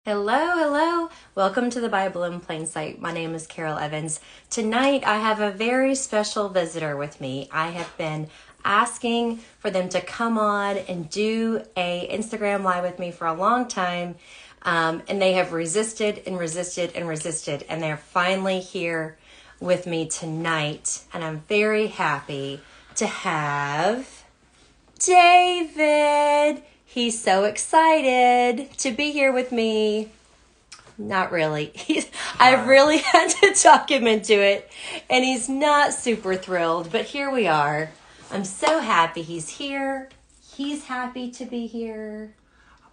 Hello, hello. Welcome to the Bible in Plain Sight. My name is Carol Evans. Tonight I have a very special visitor with me. I have been asking for them to come on and do a Instagram live with me for a long time. And they have resisted and resisted and resisted. And they're finally here with me tonight. And I'm very happy to have David. He's so excited to be here with me. Not really. I really had to talk him into it, and he's not super thrilled, but here we are. I'm so happy he's here. He's happy to be here.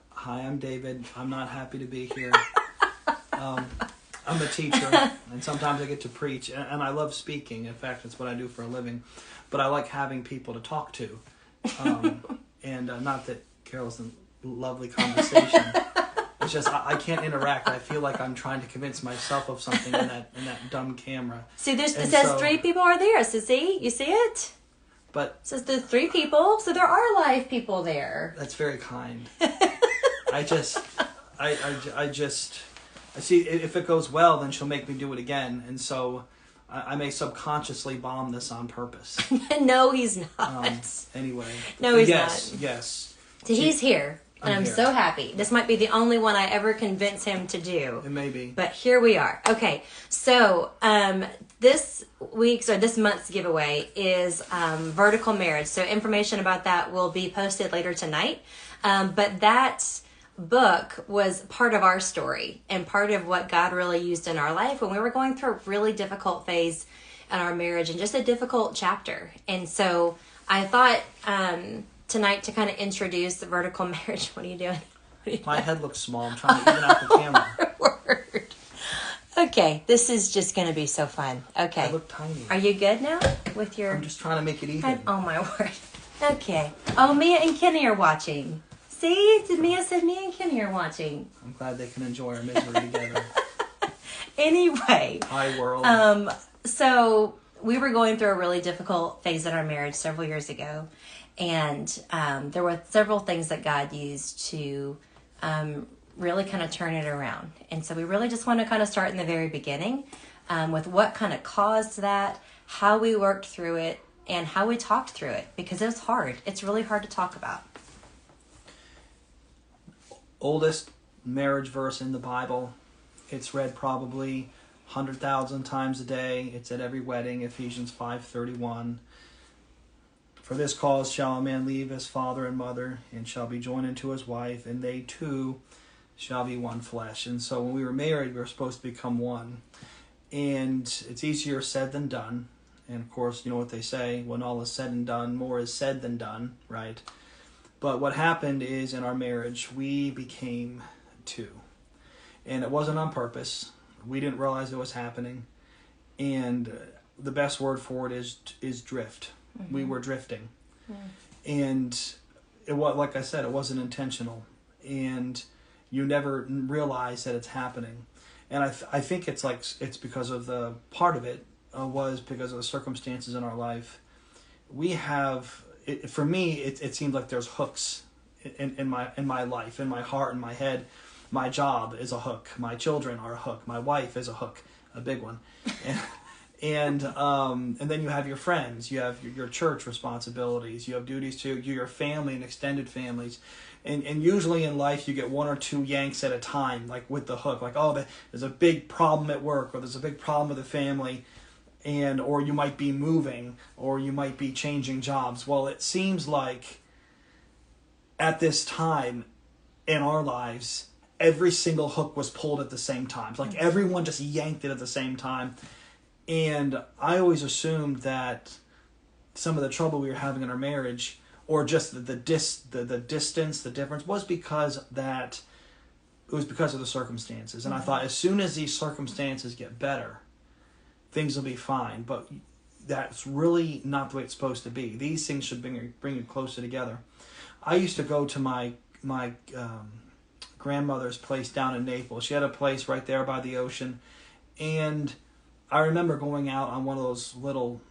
Hi, I'm David. I'm not happy to be here. I'm a teacher, and sometimes I get to preach, and I love speaking. In fact, it's what I do for a living. But I like having people to talk to. And not that Carol's in lovely conversation. It's just I can't interact. I feel like I'm trying to convince myself of something in that dumb camera. See, it says 3 people are there. So see, you see it? But It says there's 3 people, so there are live people there. that's very kind. I see if it goes well, then she'll make me do it again, and so I may subconsciously bomb this on purpose. No, he's not. Anyway. No, he's yes, not. Yes. So he's here, and I'm here. so happy. This might be the only one I ever convince him to do. It may be. But here we are. Okay, so this month's giveaway is vertical marriage. So information about that will be posted later tonight. But that book was part of our story and part of what God really used in our life when we were going through a really difficult phase in our marriage and just a difficult chapter. And so I thought tonight to kind of introduce the vertical marriage. What are you doing? My head looks small. I'm trying to even out the camera. Word. Okay, this is just going to be so fun. Okay. I look tiny. Are you good now with your I'm just trying to make it even. head? Oh, my word. Okay. Oh, Mia and Kenny are watching. See? Mia said Mia and Kenny are watching. I'm glad they can enjoy our misery together. Anyway. Hi, world. So we were going through a really difficult phase in our marriage several years ago. And there were several things that God used to really kind of turn it around. And so we really just want to kind of start in the very beginning with what kind of caused that, how we worked through it, and how we talked through it. Because it was hard. It's really hard to talk about. Oldest marriage verse in the Bible. It's read probably 100,000 times a day. It's at every wedding, Ephesians 5:31. For this cause shall a man leave his father and mother, and shall be joined unto his wife, and they two shall be one flesh. And so when we were married, we were supposed to become one. And it's easier said than done. And of course, you know what they say, when all is said and done, more is said than done, right? But what happened is in our marriage, we became two. And it wasn't on purpose. We didn't realize it was happening. And the best word for it is drift. Mm-hmm. We were drifting. Mm. And it was, like I said, it wasn't intentional. And you never realize that it's happening. And I think it's because of the part of it was because of the circumstances in our life. We have... for me, it seems like there's hooks in my life, in my heart, in my head. My job is a hook. My children are a hook. My wife is a hook, a big one. And then you have your friends. You have your church responsibilities. You have duties to your family and extended families. And usually in life you get 1 or 2 yanks at a time, like with the hook. Like, oh, there's a big problem at work, or there's a big problem with the family. Or you might be moving, or you might be changing jobs. Well, it seems like at this time in our lives, every single hook was pulled at the same time. Like everyone just yanked it at the same time. And I always assumed that some of the trouble we were having in our marriage, or just the distance, the difference, was because of the circumstances. And I thought as soon as these circumstances get better, things will be fine. But that's really not the way it's supposed to be. These things should bring you closer together. I used to go to my grandmother's place down in Naples. She had a place right there by the ocean. And I remember going out on one of those little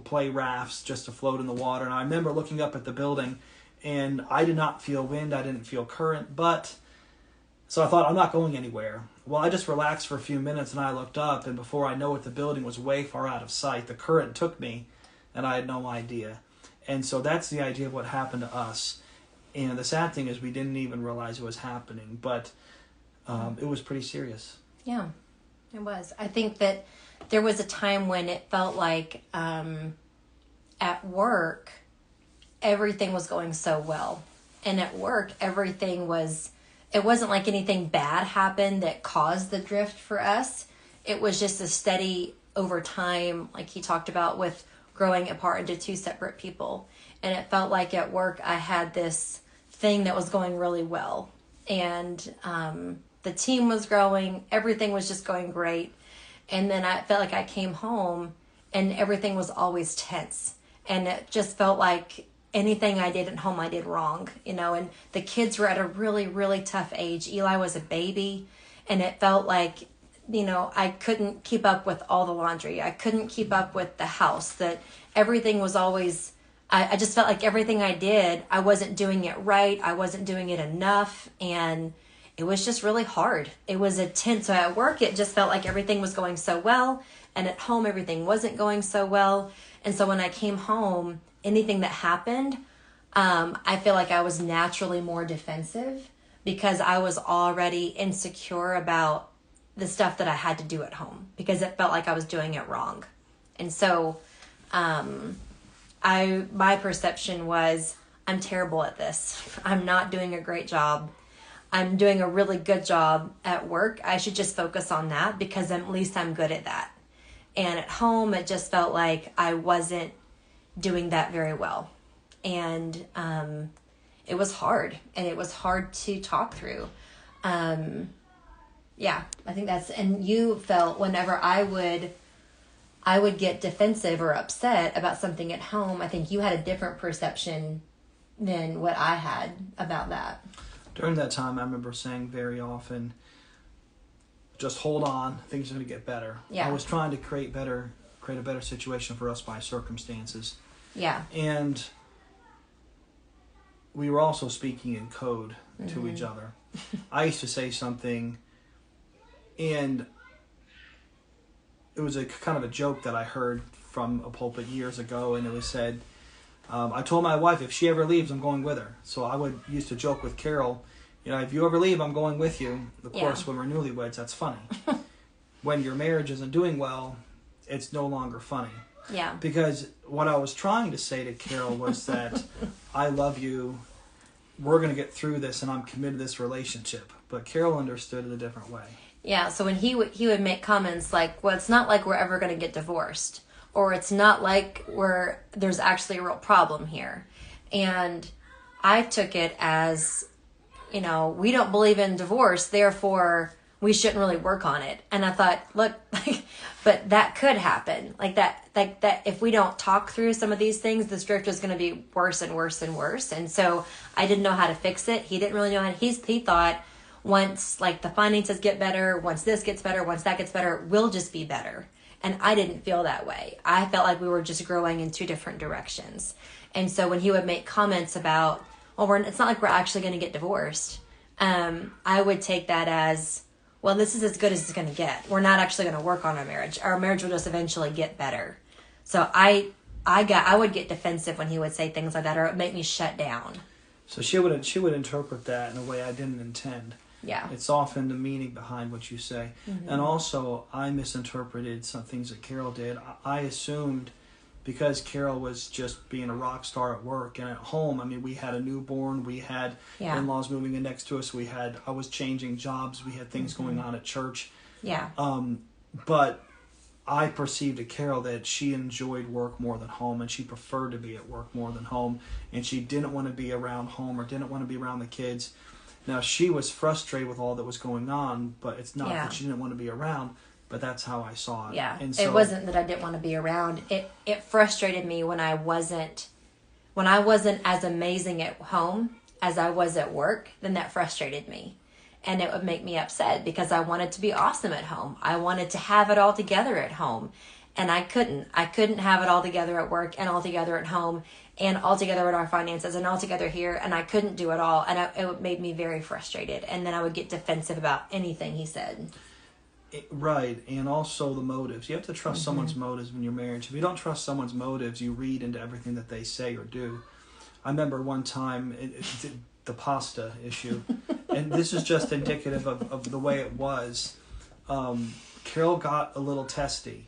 play rafts just to float in the water. And I remember looking up at the building, and I did not feel wind. I didn't feel current. But So I thought, I'm not going anywhere. Well, I just relaxed for a few minutes and I looked up, and before I know it, the building was way far out of sight. The current took me and I had no idea. And so that's the idea of what happened to us. And the sad thing is we didn't even realize it was happening, but it was pretty serious. Yeah, it was. I think that there was a time when it felt like at work, everything was going so well. And at work, it wasn't like anything bad happened that caused the drift for us. It was just a steady over time, like he talked about, with growing apart into two separate people. And it felt like at work I had this thing that was going really well. And the team was growing. Everything was just going great. And then I felt like I came home and everything was always tense. And it just felt like anything I did at home, I did wrong, and the kids were at a really, really tough age. Eli was a baby, and it felt like, I couldn't keep up with all the laundry. I couldn't keep up with the house, that everything was always, I just felt like everything I did, I wasn't doing it right. I wasn't doing it enough. And it was just really hard. It was tense. So at work, it just felt like everything was going so well. And at home, everything wasn't going so well. And so when I came home, anything that happened, I feel like I was naturally more defensive because I was already insecure about the stuff that I had to do at home because it felt like I was doing it wrong. And so my perception was, I'm terrible at this. I'm not doing a great job. I'm doing a really good job at work. I should just focus on that because at least I'm good at that. And at home, it just felt like I wasn't doing that very well. And it was hard. And it was hard to talk through. Yeah, I think and you felt whenever I would get defensive or upset about something at home, I think you had a different perception than what I had about that. During that time, I remember saying very often, just hold on, things are going to get better. Yeah. I was trying to create a better situation for us by circumstances. Yeah. And we were also speaking in code to each other. I used to say something, and it was a kind of a joke that I heard from a pulpit years ago, and it was said, I told my wife if she ever leaves, I'm going with her. So I used to joke with Carol, if you ever leave, I'm going with you. Of course, when we're newlyweds, that's funny. When your marriage isn't doing well, it's no longer funny. Yeah. Because what I was trying to say to Carol was that I love you, we're going to get through this, and I'm committed to this relationship. But Carol understood it a different way. Yeah, so when he would make comments like, well, it's not like we're ever going to get divorced, or it's not like there's actually a real problem here. And I took it as, we don't believe in divorce, therefore we shouldn't really work on it. And I thought, look, but that could happen. Like that if we don't talk through some of these things, this drift is going to be worse and worse and worse. And so I didn't know how to fix it. He didn't really know he thought once like the finances get better, once this gets better, once that gets better, we'll just be better. And I didn't feel that way. I felt like we were just growing in two different directions. And so when he would make comments about, well, it's not like we're actually going to get divorced, I would take that as, well, this is as good as it's going to get. We're not actually going to work on our marriage. Our marriage will just eventually get better. So I would get defensive when he would say things like that, or it would make me shut down. So she would interpret that in a way I didn't intend. Yeah. It's often the meaning behind what you say. Mm-hmm. And also, I misinterpreted some things that Carol did. I assumed because Carol was just being a rock star at work and at home, we had a newborn, we had in-laws moving in next to us, I was changing jobs, we had things going on at church. Yeah. But I perceived at Carol that she enjoyed work more than home, and she preferred to be at work more than home, and she didn't want to be around home or didn't want to be around the kids. Now, she was frustrated with all that was going on, but it's not that she didn't want to be around, but that's how I saw it. Yeah, and so, it wasn't that I didn't want to be around. It frustrated me when I wasn't as amazing at home as I was at work, then that frustrated me. And it would make me upset because I wanted to be awesome at home. I wanted to have it all together at home. And I couldn't. I couldn't have it all together at work and all together at home. and all together with our finances and all together here, and I couldn't do it all, and it made me very frustrated, and then I would get defensive about anything he said. Right, and also the motives. You have to trust someone's motives in your marriage. If you don't trust someone's motives, you read into everything that they say or do. I remember one time, the pasta issue, and this is just indicative of the way it was. Carol got a little testy,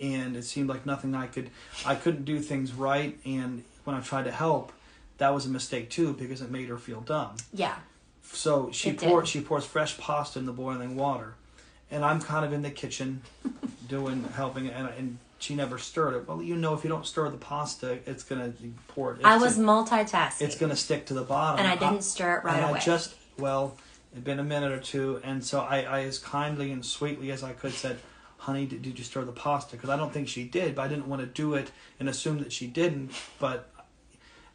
and it seemed like I couldn't do things right, and when I tried to help, that was a mistake too, because it made her feel dumb. Yeah. So she pours fresh pasta in the boiling water, and I'm kind of in the kitchen helping, and she never stirred it. Well, if you don't stir the pasta, it's gonna pour. I was multitasking. It's gonna stick to the bottom, and I didn't stir it right away. It'd been a minute or two, and so I as kindly and sweetly as I could said, "Honey, did you stir the pasta?" Because I don't think she did, but I didn't want to do it and assume that she didn't. But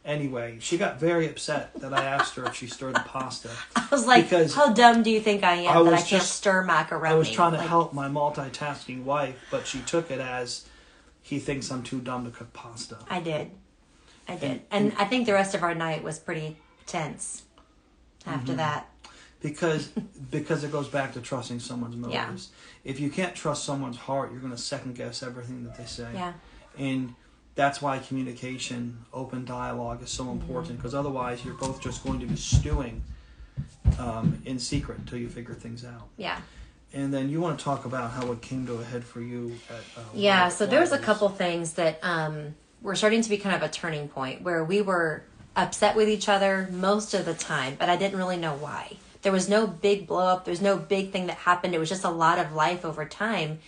anyway, she got very upset that I asked her if she stirred the pasta. I was like, how dumb do you think I am that I can't stir macaroni? I was trying to help my multitasking wife, but she took it as he thinks I'm too dumb to cook pasta. I did. And I think the rest of our night was pretty tense after that. Because it goes back to trusting someone's motives. Yeah. If you can't trust someone's heart, you're going to second guess everything that they say. Yeah. And that's why communication, open dialogue is so important, because otherwise you're both just going to be stewing in secret until you figure things out. Yeah. And then you want to talk about how it came to a head for you at so there was a couple things that were starting to be kind of a turning point where we were upset with each other most of the time, but I didn't really know why. There was no big blow up. There's no big thing that happened. It was just a lot of life over time.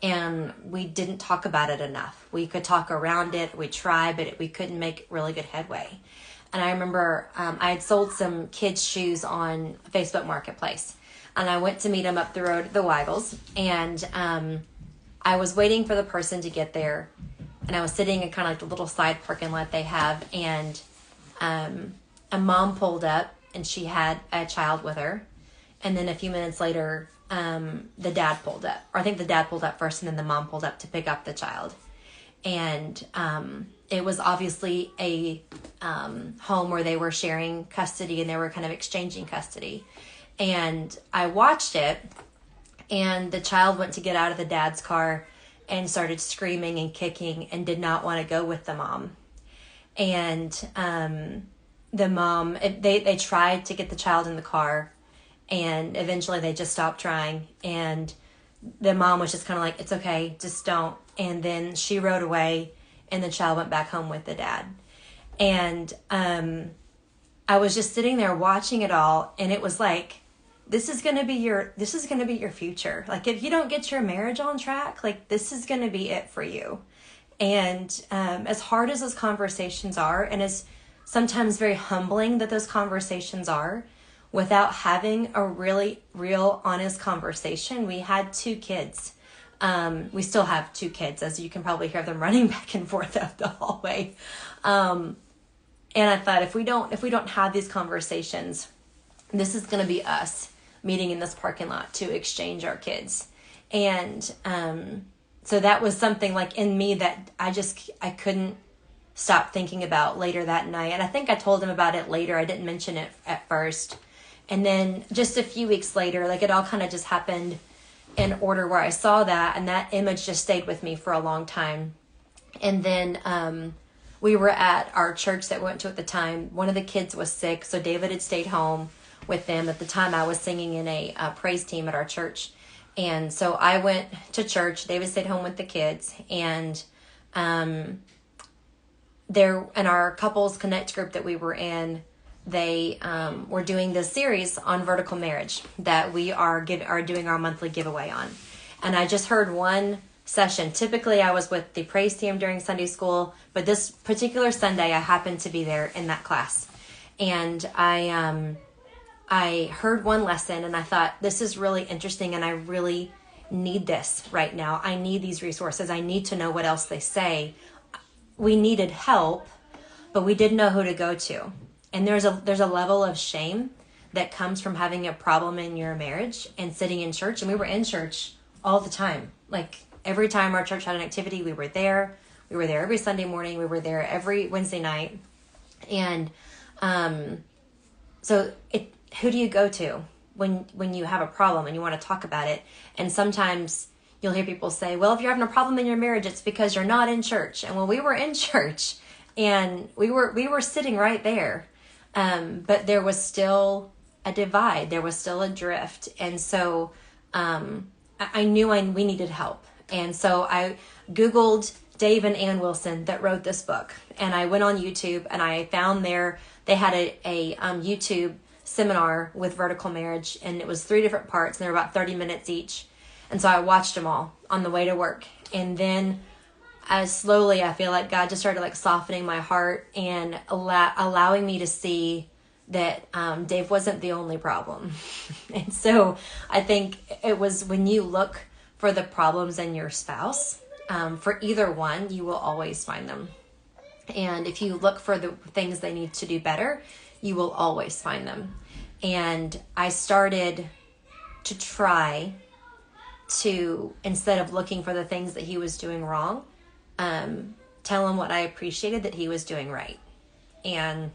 And we didn't talk about it enough. We could talk around it. We tried, but we couldn't make really good headway. And I remember I had sold some kids' shoes on Facebook Marketplace. And I went to meet them up the road at the Weigels. And I was waiting for the person to get there. And I was sitting in kind of like the little side parking lot they have. And a mom pulled up. And she had a child with her. And then a few minutes later, the dad pulled up. Or I think the dad pulled up first, and then the mom pulled up to pick up the child. And it was obviously a home where they were sharing custody, and they were kind of exchanging custody. And I watched it, and the child went to get out of the dad's car and started screaming and kicking and did not want to go with the mom. And the mom, they tried to get the child in the car, and eventually they just stopped trying, and the mom was just kind of like, it's okay, just don't. And then she rode away, and the child went back home with the dad. And I was just sitting there watching it all, and it was like, this is going to be your future. Like, if you don't get your marriage on track, like, this is going to be it for you. And as hard as those conversations are, and as sometimes very humbling that those conversations are, without having a really real honest conversation. We had 2 kids. We still have 2 kids, as you can probably hear them running back and forth up the hallway. And I thought, if we don't have these conversations, this is going to be us meeting in this parking lot to exchange our kids. And so that was something like in me that I couldn't stop thinking about later that night. And I think I told him about it later. I didn't mention it at first. And then just a few weeks later, like, it all kind of just happened in order where I saw that, and that image just stayed with me for a long time. And then we were at our church that we went to at the time. One of the kids was sick, so David had stayed home with them. At the time, I was singing in a praise team at our church. And so I went to church. David stayed home with the kids. And there, in our couples connect group that we were in, they were doing this series on vertical marriage that we are doing our monthly giveaway on. And I just heard one session. Typically I was with the praise team during Sunday school, but this particular Sunday I happened to be there in that class. And I heard one lesson, and I thought, this is really interesting, and I really need this right now. I need these resources. I need to know what else they say. We needed help, but we didn't know who to go to. And there's a level of shame that comes from having a problem in your marriage and sitting in church. And we were in church all the time. Like, every time our church had an activity, we were there. We were there every Sunday morning. We were there every Wednesday night. And so who do you go to when you have a problem and you want to talk about it? And sometimes you'll hear people say, well, if you're having a problem in your marriage, it's because you're not in church. And well, we were in church, and we were sitting right there. But there was still a divide. There was still a drift. And so I knew we needed help. And so I Googled Dave and Ann Wilson that wrote this book. And I went on YouTube, and I found they had a YouTube seminar with Vertical Marriage, and it was 3 different parts, and they were about 30 minutes each. And so I watched them all on the way to work. And then slowly, I feel like God just started like softening my heart and allowing me to see that Dave wasn't the only problem. And so I think it was when you look for the problems in your spouse, for either one, you will always find them. And if you look for the things they need to do better, you will always find them. And I started to try to, instead of looking for the things that he was doing wrong, tell him what I appreciated that he was doing right. And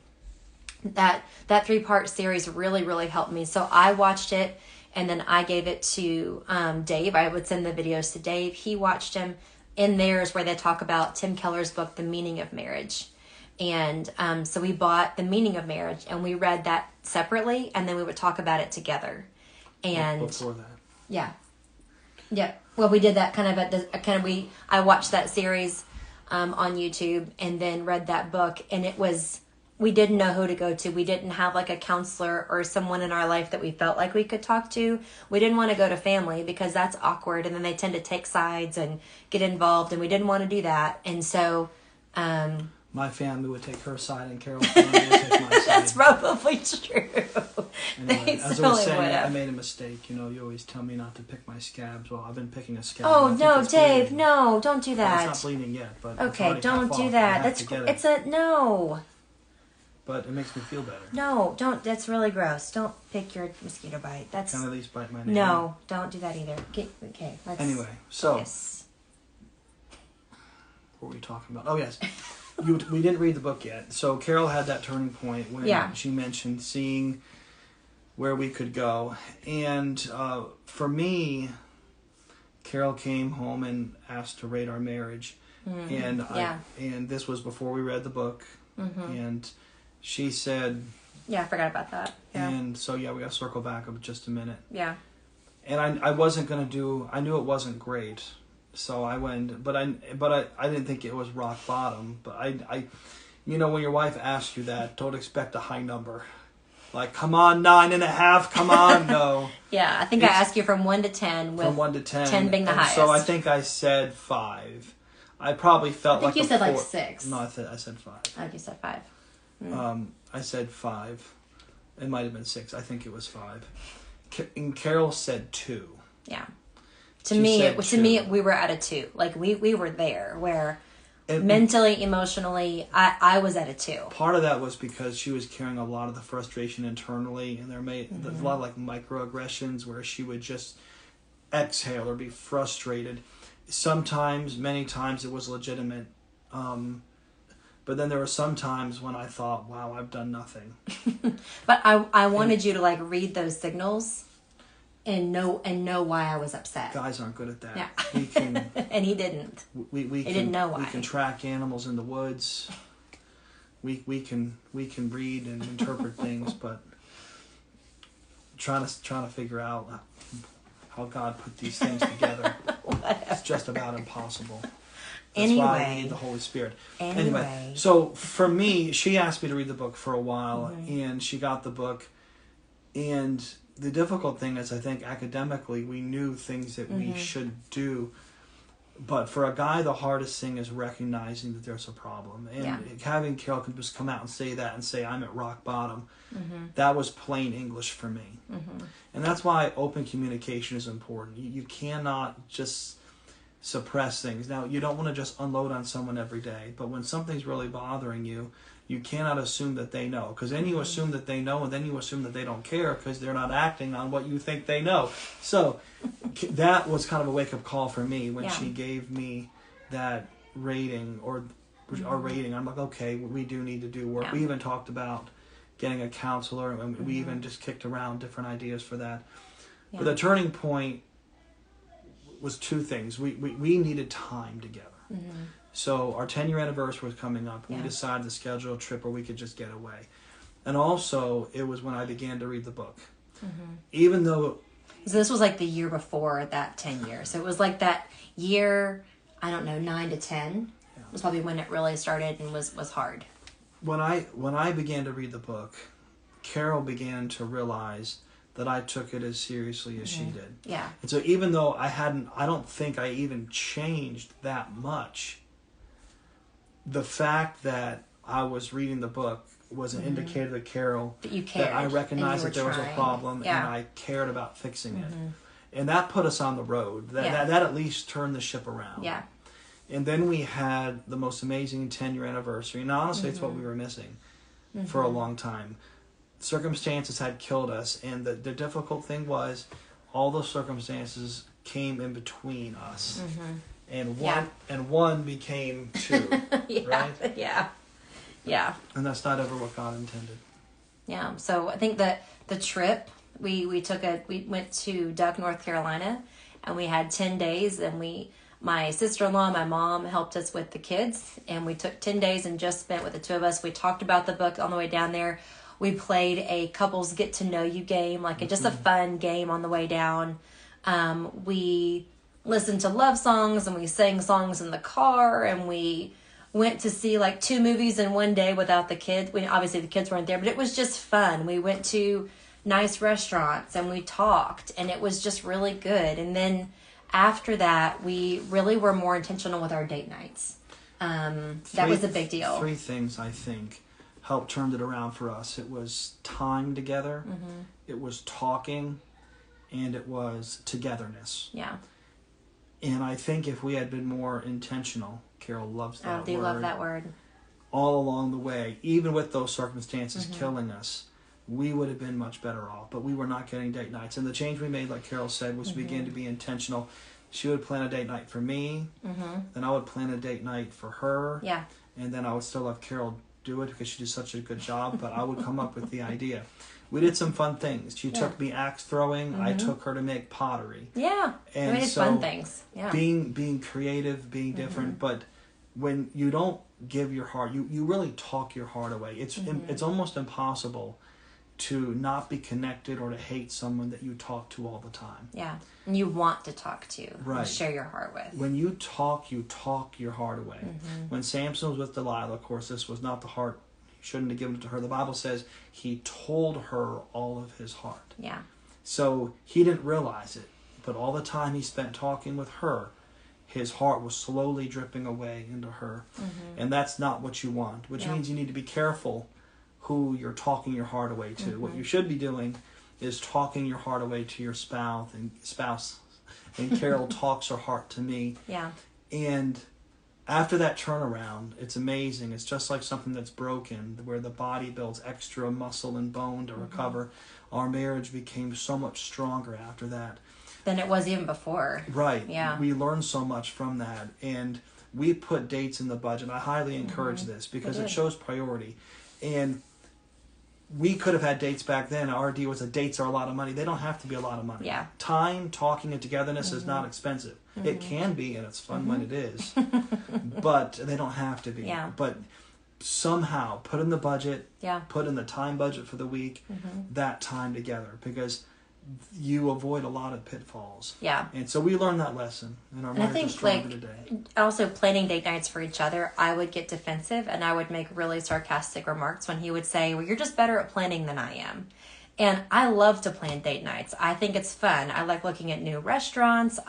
that 3-part series really, really helped me. So I watched it, and then I gave it to Dave. I would send the videos to Dave. He watched them. In there is where they talk about Tim Keller's book, The Meaning of Marriage. And so we bought The Meaning of Marriage, and we read that separately, and then we would talk about it together. And before that. Yeah. Well, we did that kind of I watched that series on YouTube, and then read that book, and we didn't know who to go to. We didn't have like a counselor or someone in our life that we felt like we could talk to. We didn't want to go to family because that's awkward, and then they tend to take sides and get involved, and we didn't want to do that. And so my family would take her side, and Carol's family would take my side. That's probably true. Anyway, as I was saying, I made a mistake. You always tell me not to pick my scabs. Well, I've been picking a scab. Oh no, Dave! Bleeding. No, don't do that. Well, it's not bleeding yet, but okay, don't do that. No. But it makes me feel better. No, don't. That's really gross. Don't pick your mosquito bite. Can I at least bite my nail? No, don't do that either. Okay. Anyway, so yes. What were we talking about? Oh yes. We didn't read the book yet. So Carol had that turning point when she mentioned seeing where we could go. And for me, Carol came home and asked to rate our marriage. Mm-hmm. And this was before we read the book. Mm-hmm. And she said... Yeah, I forgot about that. Yeah. And so, we got to circle back up just a minute. Yeah. And I wasn't going to do... I knew it wasn't great. So I went, but I didn't think it was rock bottom. But I when your wife asks you that, don't expect a high number. Like, come on, 9.5, come on, no. Yeah, I think I asked you from 1 to 10. With from 1 to 10. 10 being the highest. So I think I said 5. I probably felt like I think you said like 6. No, I said 5. I think you said 5. I said 5. It might have been 6. I think it was 5. And Carol said 2. Yeah. To me, we were at a 2. Like we were there where mentally, emotionally, I was at a 2. Part of that was because she was carrying a lot of the frustration internally, and there's a lot of like microaggressions where she would just exhale or be frustrated. Sometimes, many times, it was legitimate. But then there were some times when I thought, wow, I've done nothing. But I wanted you to like read those signals and know why I was upset. Guys aren't good at that. Yeah. We can, and he didn't. He didn't know why. We can track animals in the woods. We can read and interpret things, but trying to figure out how God put these things together, it's just about impossible. That's why we need the Holy Spirit. Anyway, so for me, she asked me to read the book for a while, and she got the book, and the difficult thing is, I think academically we knew things that we should do, but for a guy, the hardest thing is recognizing that there's a problem. And having Carol could just come out and say that and say, I'm at rock bottom, that was plain English for me. And that's why open communication is important. You cannot just suppress things. Now, you don't want to just unload on someone every day, but when something's really bothering you, you cannot assume that they know, because then you assume that they know, and then you assume that they don't care because they're not acting on what you think they know. So that was kind of a wake-up call for me when she gave me that rating or our rating, I'm like, okay, we do need to do work. Yeah. We even talked about getting a counselor, and we even just kicked around different ideas for that. Yeah. But the turning point was two things. We needed time together. So our 10-year anniversary was coming up. Yeah. We decided to schedule a trip where we could just get away. And also, it was when I began to read the book. Even though... So this was like the year before that 10 years. So it was like that year, I don't know, 9 to 10 was probably when it really started and was hard. When I began to read the book, Carol began to realize that I took it as seriously as she did. Yeah. And so even though I don't think I even changed that much, the fact that I was reading the book was an indicator to Carol that you cared, that I recognized and that there was a problem, Yeah. and I cared about fixing it. And that put us on the road. That at least turned the ship around. Yeah. And then we had the most amazing 10-year anniversary. And honestly, it's what we were missing for a long time. Circumstances had killed us, and the difficult thing was all those circumstances came in between us. And one became two, right? Yeah. And that's not ever what God intended. Yeah. So I think that the trip we went to Duck, North Carolina, and we had 10 days, and my sister-in-law and my mom helped us with the kids, and we took 10 days and just spent with the two of us. We talked about the book on the way down there. We played a couples get to know you game, like just a fun game on the way down. We listened to love songs, and we sang songs in the car, and we went to see like 2 movies in one day without the kids. Obviously the kids weren't there, but it was just fun. We went to nice restaurants and we talked, and it was just really good. And then after that, we really were more intentional with our date nights. That was a big deal. 3 things I think helped turn it around for us. It was time together, it was talking, and it was togetherness. Yeah. And I think if we had been more intentional, Carol loves that word. I do love that word. All along the way, even with those circumstances killing us, we would have been much better off. But we were not getting date nights. And the change we made, like Carol said, was we began to be intentional. She would plan a date night for me. Then I would plan a date night for her. Yeah. And then I would still let Carol do it because she did such a good job. But I would come up with the idea. We did some fun things. She took me axe throwing. I took her to make pottery. Yeah. And we did fun things. Yeah. Being creative, being different, but when you don't give your heart, you really talk your heart away. It's almost impossible to not be connected or to hate someone that you talk to all the time. Yeah. And you want to talk to. Right. And share your heart with. When you talk your heart away. When Samson was with Delilah, of course, this was not the heart. He shouldn't have given it to her. The Bible says he told her all of his heart. Yeah. So he didn't realize it. But all the time he spent talking with her, his heart was slowly dripping away into her. And that's not what you want, which means you need to be careful who you're talking your heart away to. What you should be doing is talking your heart away to your spouse. And Carol talks her heart to me. Yeah. And after that turnaround, it's amazing. It's just like something that's broken, where the body builds extra muscle and bone to recover. Our marriage became so much stronger after that Than it was even before. Right. Yeah. We learned so much from that. And we put dates in the budget. I highly encourage this because it shows priority. And we could have had dates back then. Our deal was that dates are a lot of money. They don't have to be a lot of money. Yeah. Time, talking, and togetherness is not expensive. It can be, and it's fun when it is. But they don't have to be. Yeah. But somehow put in the budget, Yeah. put in the time budget for the week, that time together. Because you avoid a lot of pitfalls. Yeah. And so we learned that lesson, and our marriage is stronger today. Also planning date nights for each other, I would get defensive and I would make really sarcastic remarks when he would say, well, you're just better at planning than I am. And I love to plan date nights. I think it's fun. I like looking at new restaurants.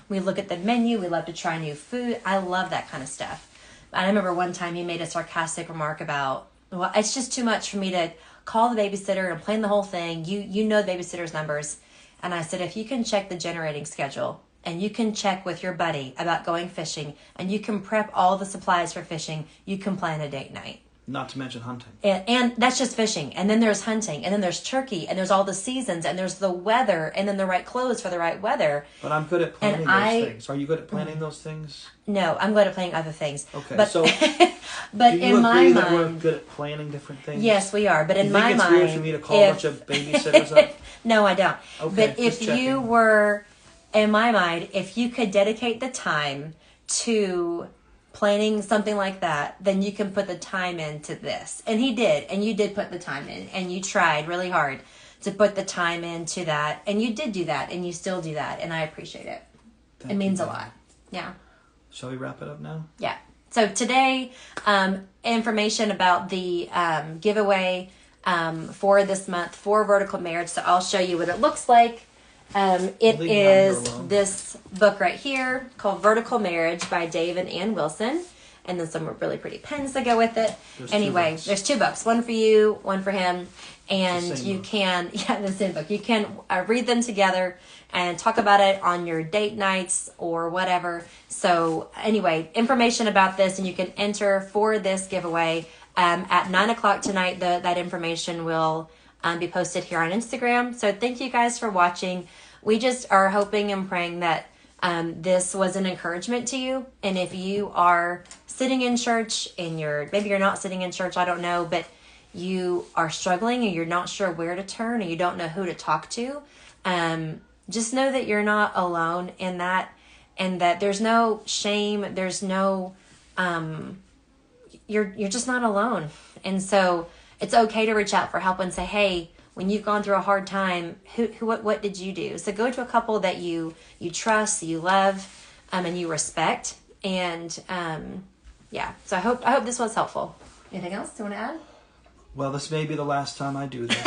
We look at the menu. We love to try new food. I love that kind of stuff. I remember one time he made a sarcastic remark about, well, it's just too much for me to call the babysitter and plan the whole thing. You know the babysitter's numbers. And I said, if you can check the generating schedule and you can check with your buddy about going fishing and you can prep all the supplies for fishing, you can plan a date night. Not to mention hunting. And that's just fishing. And then there's hunting. And then there's turkey. And there's all the seasons. And there's the weather. And then the right clothes for the right weather. But I'm good at planning those things. Are you good at planning those things? No, I'm good at planning other things. Okay, but, so but do you in my agree that we're mind, good at planning different things? yes, we are. But in You my think it's mind, weird for me to call a bunch of babysitters up? No, I don't. Okay, But if just checking. you were, in my mind, if you could dedicate the time to planning something like that, then you can put the time into this. And he did. And you did put the time in. And you tried really hard to put the time into that. And you did do that. And you still do that. And I appreciate it. Thank It means you, a lot. Yeah. Shall we wrap it up now? Yeah. So today, information about the giveaway for this month for Vertical Marriage. So I'll show you what it looks like. It Leave is Amber alone. this book right here called Vertical Marriage by Dave and Ann Wilson. And then some really pretty pens that go with it. There's Anyway, 2 books. there's 2 books. One for you, one for him. And The same you book. can, the same book. You can read them together and talk about it on your date nights or whatever. So anyway, information about this, and you can enter for this giveaway at 9 o'clock tonight. That information will be posted here on Instagram. So thank you guys for watching. We just are hoping and praying that this was an encouragement to you. And if you are sitting in church and maybe you're not sitting in church, I don't know, but you are struggling and you're not sure where to turn and you don't know who to talk to, just know that you're not alone in that, and that there's no shame. There's no, you're just not alone. And so it's okay to reach out for help and say, hey, when you've gone through a hard time, what did you do? So go to a couple that you trust, you love, and you respect. And yeah, so I hope this was helpful. Anything else you want to add? Well, this may be the last time I do this.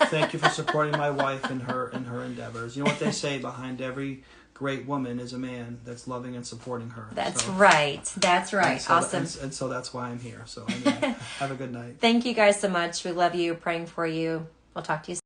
Thank you for supporting my wife in her endeavors. You know what they say, behind every great woman is a man that's loving and supporting her. That's right. That's right. And so, Awesome. And so that's why I'm here. So anyway, have a good night. Thank you guys so much. We love you. Praying for you. We'll talk to you soon.